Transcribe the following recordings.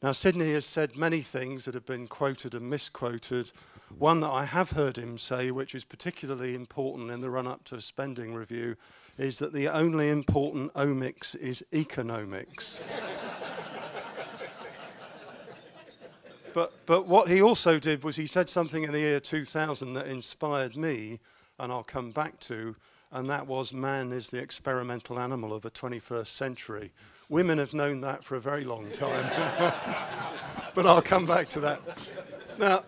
Now, Sidney has said many things that have been quoted and misquoted. One that I have heard him say, which is particularly important in the run-up to a spending review, is that the only important omics is economics. But what he also did was he said something in the year 2000 that inspired me, and I'll come back to, and that was man is the experimental animal of the 21st century. Women have known that for a very long time, but I'll come back to that. Now,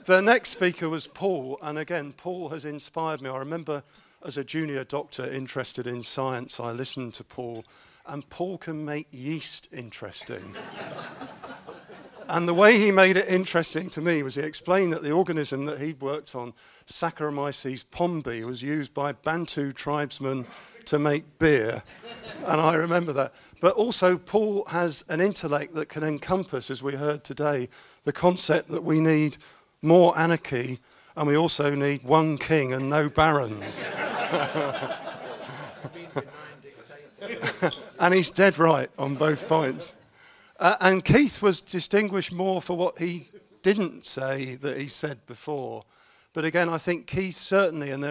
the next speaker was Paul, and again, Paul has inspired me. I remember as a junior doctor interested in science, I listened to Paul, and Paul can make yeast interesting. And the way he made it interesting to me was he explained that the organism that he'd worked on, Saccharomyces pombe, was used by Bantu tribesmen to make beer. And I remember that. But also, Paul has an intellect that can encompass, as we heard today, the concept that we need more anarchy, and we also need one king and no barons. And he's dead right on both points. And Keith was distinguished more for what he didn't say that he said before. But again, I think Keith certainly, and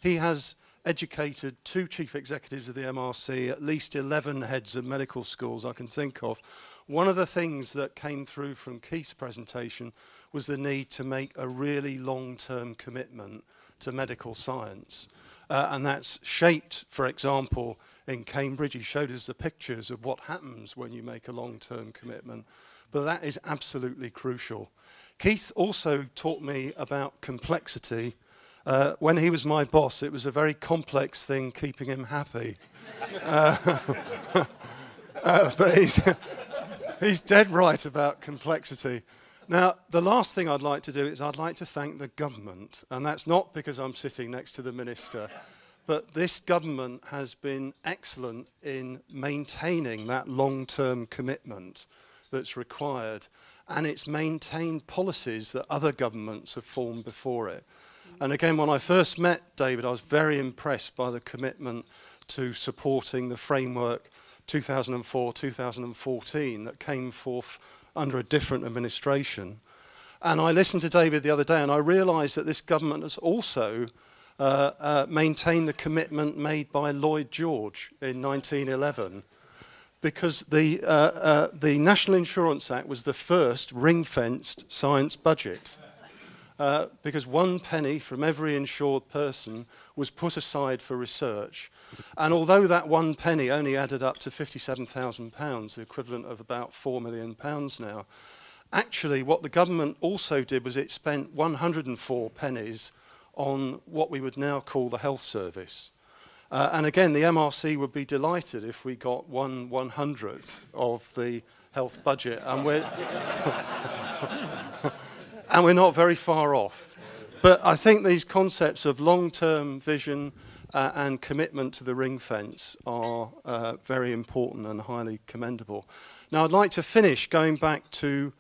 he has educated 2 chief executives of the MRC, at least 11 heads of medical schools I can think of. One of the things that came through from Keith's presentation was the need to make a really long-term commitment to medical science. And that's shaped, for example, in Cambridge. He showed us the pictures of what happens when you make a long-term commitment. But that is absolutely crucial. Keith also taught me about complexity. When he was my boss, it was a very complex thing keeping him happy. But he's dead right about complexity. Now, the last thing I'd like to do is I'd like to thank the government, and that's not because I'm sitting next to the minister, but this government has been excellent in maintaining that long-term commitment that's required, and it's maintained policies that other governments have formed before it. And again, when I first met David, I was very impressed by the commitment to supporting the framework 2004-2014 that came forth under a different administration. And I listened to David the other day and I realised that this government has also maintained the commitment made by Lloyd George in 1911, because the National Insurance Act was the first ring-fenced science budget. Because 1 penny from every insured person was put aside for research. And although that 1 penny only added up to £57,000, the equivalent of about £4 million now, actually what the government also did was it spent 104 pennies on what we would now call the health service. And again, the MRC would be delighted if we got 1/100th of the health budget. And we're not very far off. But I think these concepts of long-term vision and commitment to the ring fence are very important and highly commendable. Now, I'd like to finish going back to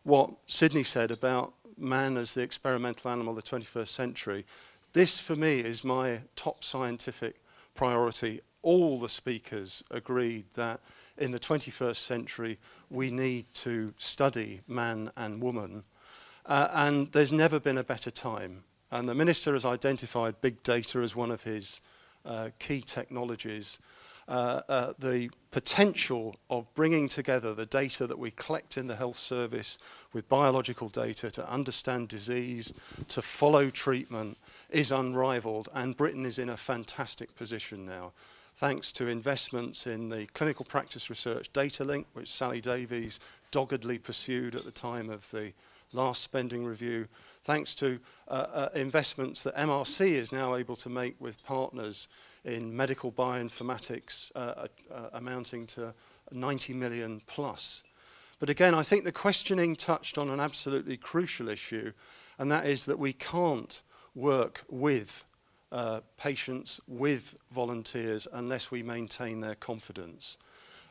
what Sidney said about man as the experimental animal of the 21st century. This, for me, is my top scientific priority. All the speakers agreed that in the 21st century, we need to study man and woman. And there's never been a better time. And the Minister has identified big data as one of his key technologies. The potential of bringing together the data that we collect in the health service with biological data to understand disease, to follow treatment, is unrivaled. And Britain is in a fantastic position now, thanks to investments in the clinical practice research data link, which Sally Davies doggedly pursued at the time of the last spending review, thanks to investments that MRC is now able to make with partners in medical bioinformatics amounting to 90 million plus. But again, I think the questioning touched on an absolutely crucial issue, and that is that we can't work with patients, with volunteers, unless we maintain their confidence.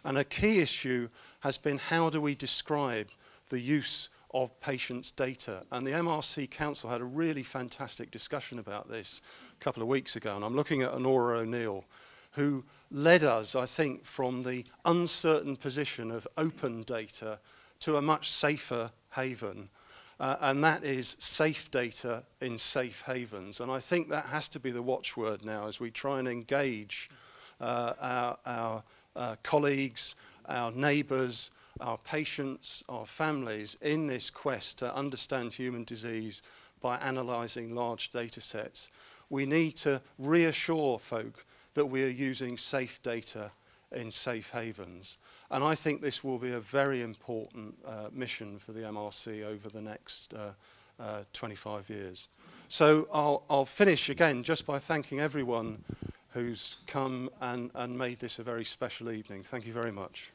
And a key issue has been, how do we describe the use of patients' data? And the MRC Council had a really fantastic discussion about this a couple of weeks ago, and I'm looking at Honora O'Neill, who led us, I think, from the uncertain position of open data to a much safer haven. And that is safe data in safe havens. And I think that has to be the watchword now as we try and engage our colleagues, our neighbours, our patients, our families in this quest to understand human disease by analysing large data sets. We need to reassure folk that we are using safe data in safe havens. And I think this will be a very important mission for the MRC over the next 25 years. So I'll finish again just by thanking everyone who's come and made this a very special evening. Thank you very much.